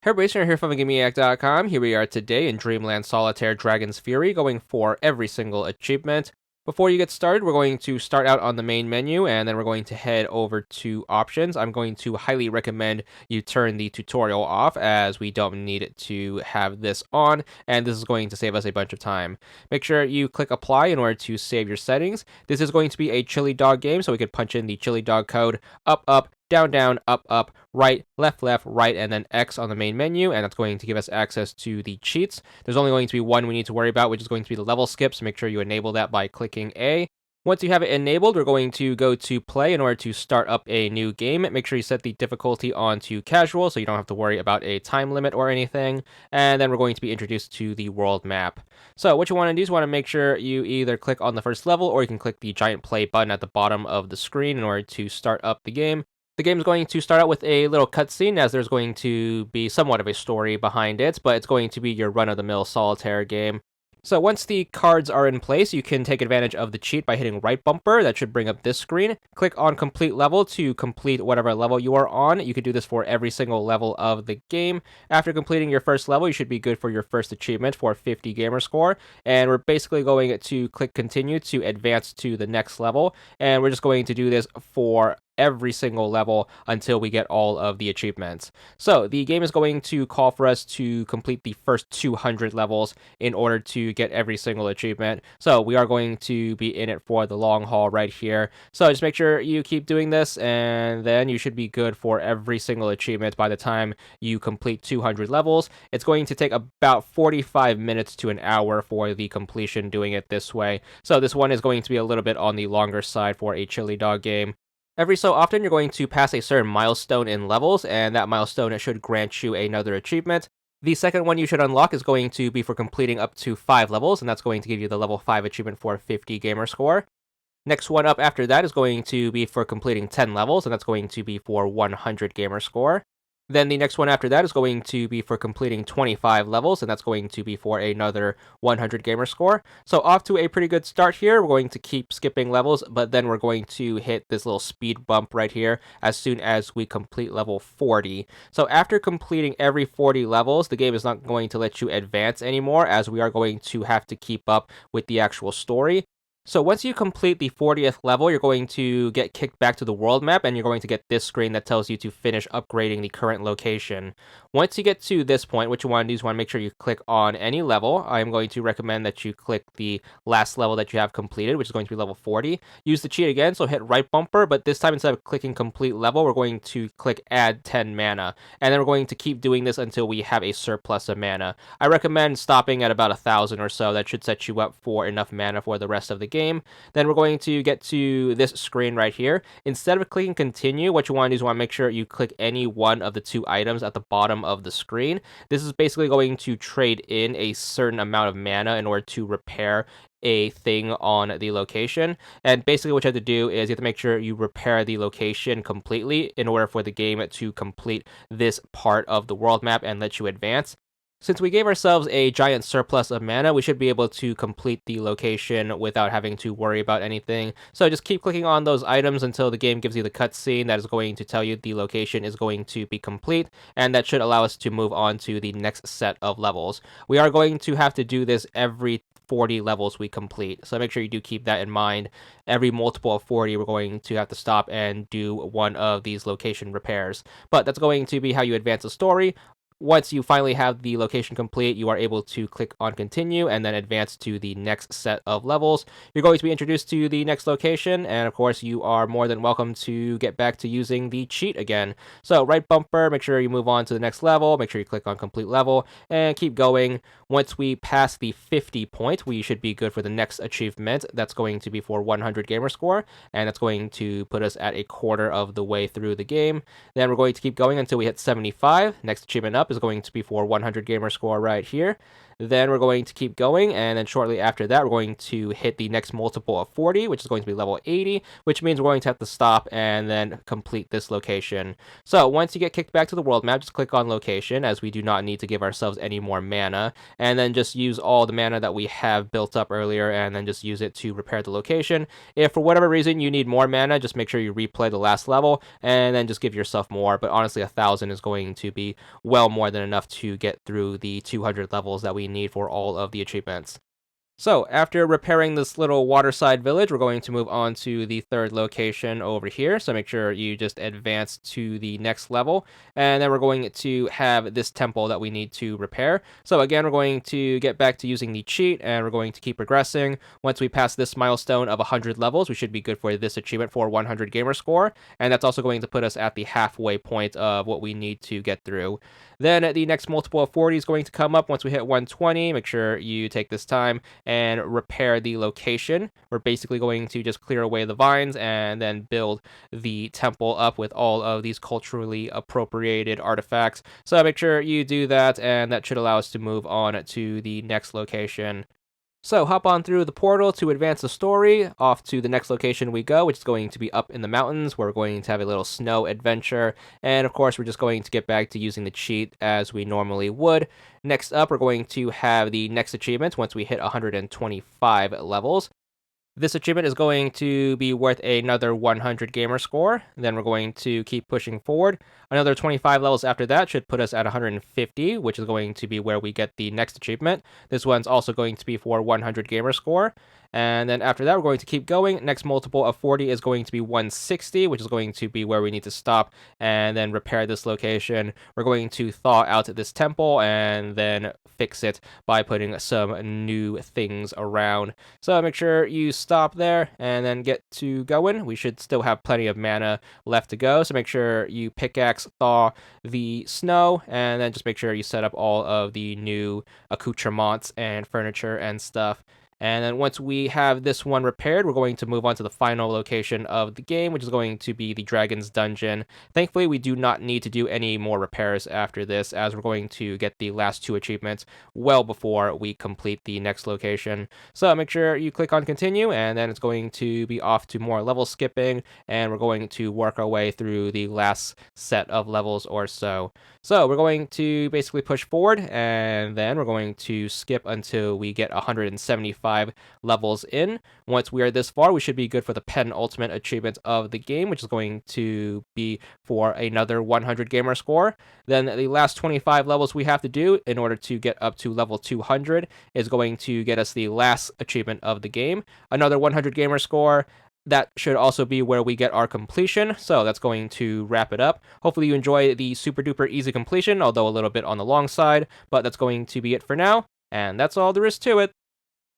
Hey everybody, Sarah here from VidGamiac.com. Here we are today in Dreamland Solitaire Dragon's Fury, going for every single achievement. Before you get started, we're going to start out on the main menu, and then we're going to head over to options. I'm going to highly recommend you turn the tutorial off, as we don't need it to have this on, and this is going to save us a bunch of time. Make sure you click apply in order to save your settings. This is going to be a chili dog game, so we could punch in the chili dog code up, up, down, down, up, up, right, left, left, right, and then X on the main menu, and that's going to give us access to the cheats. There's only going to be one we need to worry about, which is going to be the level skip, so make sure you enable that by clicking A. Once you have it enabled, we're going to go to play in order to start up a new game. Make sure you set the difficulty on to casual so you don't have to worry about a time limit or anything. And then we're going to be introduced to the world map. So what you want to do is you want to make sure you either click on the first level or you can click the giant play button at the bottom of the screen in order to start up the game. The game is going to start out with a little cutscene, as there's going to be somewhat of a story behind it, but it's going to be your run-of-the-mill solitaire game. So once the cards are in place, you can take advantage of the cheat by hitting right bumper. That should bring up this screen. Click on complete level to complete whatever level you are on. You can do this for every single level of the game. After completing your first level, you should be good for your first achievement for 50 gamer score. And we're basically going to click continue to advance to the next level. And we're just going to do this for every single level until we get all of the achievements. So the game is going to call for us to complete the first 200 levels in order to get every single achievement. So we are going to be in it for the long haul right here. So just make sure you keep doing this, and then you should be good for every single achievement by the time you complete 200 levels. It's going to take about 45 minutes to an hour for the completion doing it this way. So this one is going to be a little bit on the longer side for a chili dog game. Every so often, you're going to pass a certain milestone in levels, and that milestone should grant you another achievement. The second one you should unlock is going to be for completing up to 5 levels, and that's going to give you the level 5 achievement for 50 gamer score. Next one up after that is going to be for completing 10 levels, and that's going to be for 100 gamer score. Then the next one after that is going to be for completing 25 levels, and that's going to be for another 100 gamer score. So off to a pretty good start here. We're going to keep skipping levels, but then we're going to hit this little speed bump right here as soon as we complete level 40. So after completing every 40 levels, the game is not going to let you advance anymore, as we are going to have to keep up with the actual story. So once you complete the 40th level, you're going to get kicked back to the world map, and you're going to get this screen that tells you to finish upgrading the current location. Once you get to this point, what you want to do is make sure you click on any level. I'm going to recommend that you click the last level that you have completed, which is going to be level 40. Use the cheat again, so hit right bumper, but this time instead of clicking complete level, we're going to click add 10 mana. And then we're going to keep doing this until we have a surplus of mana. I recommend stopping at about 1,000 or so. That should set you up for enough mana for the rest of the game. Then we're going to get to this screen right here. Instead of clicking continue, what you want to do is make sure you click any one of the 2 items at the bottom of the screen. This is basically going to trade in a certain amount of mana in order to repair a thing on the location. And basically what you have to do is you have to make sure you repair the location completely in order for the game to complete this part of the world map and let you advance. Since we gave ourselves a giant surplus of mana, we should be able to complete the location without having to worry about anything. So just keep clicking on those items until the game gives you the cutscene that is going to tell you the location is going to be complete, and that should allow us to move on to the next set of levels. We are going to have to do this every 40 levels we complete, so make sure you do keep that in mind. Every multiple of 40, we're going to have to stop and do one of these location repairs. But that's going to be how you advance the story. Once you finally have the location complete, you are able to click on continue and then advance to the next set of levels. You're going to be introduced to the next location, and of course you are more than welcome to get back to using the cheat again. So right bumper, make sure you move on to the next level, make sure you click on complete level, and keep going. Once we pass the 50 point, we should be good for the next achievement. That's going to be for 100 gamer score, and that's going to put us at a quarter of the way through the game. Then we're going to keep going until we hit 75. Next achievement up is going to be for 100 gamer score right here. Then we're going to keep going, and then shortly after that, we're going to hit the next multiple of 40, which is going to be level 80, which means we're going to have to stop and then complete this location. So once you get kicked back to the world map, just click on location, as we do not need to give ourselves any more mana, and then just use all the mana that we have built up earlier, and then just use it to repair the location. If for whatever reason you need more mana, just make sure you replay the last level, and then just give yourself more, but honestly 1,000 is going to be well more than enough to get through the 200 levels that we need for all of the achievements. So, after repairing this little waterside village, we're going to move on to the third location over here. So, make sure you just advance to the next level. And then we're going to have this temple that we need to repair. So, again, we're going to get back to using the cheat and we're going to keep progressing. Once we pass this milestone of 100 levels, we should be good for this achievement for 100 gamer score. And that's also going to put us at the halfway point of what we need to get through. Then the next multiple of 40 is going to come up once we hit 120. Make sure you take this time and repair the location. We're basically going to just clear away the vines and then build the temple up with all of these culturally appropriated artifacts. So make sure you do that, and that should allow us to move on to the next location. So hop on through the portal to advance the story. Off to the next location we go, which is going to be up in the mountains. We're going to have a little snow adventure. And of course, we're just going to get back to using the cheat as we normally would. Next up, we're going to have the next achievement once we hit 125 levels. This achievement is going to be worth another 100 gamer score. Then we're going to keep pushing forward. Another 25 levels after that should put us at 150, which is going to be where we get the next achievement. This one's also going to be for 100 gamer score. And then after that, we're going to keep going. Next multiple of 40 is going to be 160, which is going to be where we need to stop and then repair this location. We're going to thaw out this temple and then fix it by putting some new things around. So make sure you stop there and then get to going. We should still have plenty of mana left to go. So make sure you pickaxe, thaw the snow, and then just make sure you set up all of the new accoutrements and furniture and stuff. And then once we have this one repaired, we're going to move on to the final location of the game, which is going to be the Dragon's Dungeon. Thankfully, we do not need to do any more repairs after this, as we're going to get the last two achievements well before we complete the next location. So make sure you click on continue, and then it's going to be off to more level skipping, and we're going to work our way through the last set of levels or so. So we're going to basically push forward, and then we're going to skip until we get 175 levels in. Once we are this far, we should be good for the penultimate achievement of the game, which is going to be for another 100 gamer score. Then the last 25 levels we have to do in order to get up to level 200 is going to get us the last achievement of the game, another 100 gamer score. That should also be where we get our completion, so that's going to wrap it up. Hopefully you enjoy the super duper easy completion, although a little bit on the long side, but that's going to be it for now, and that's all there is to it.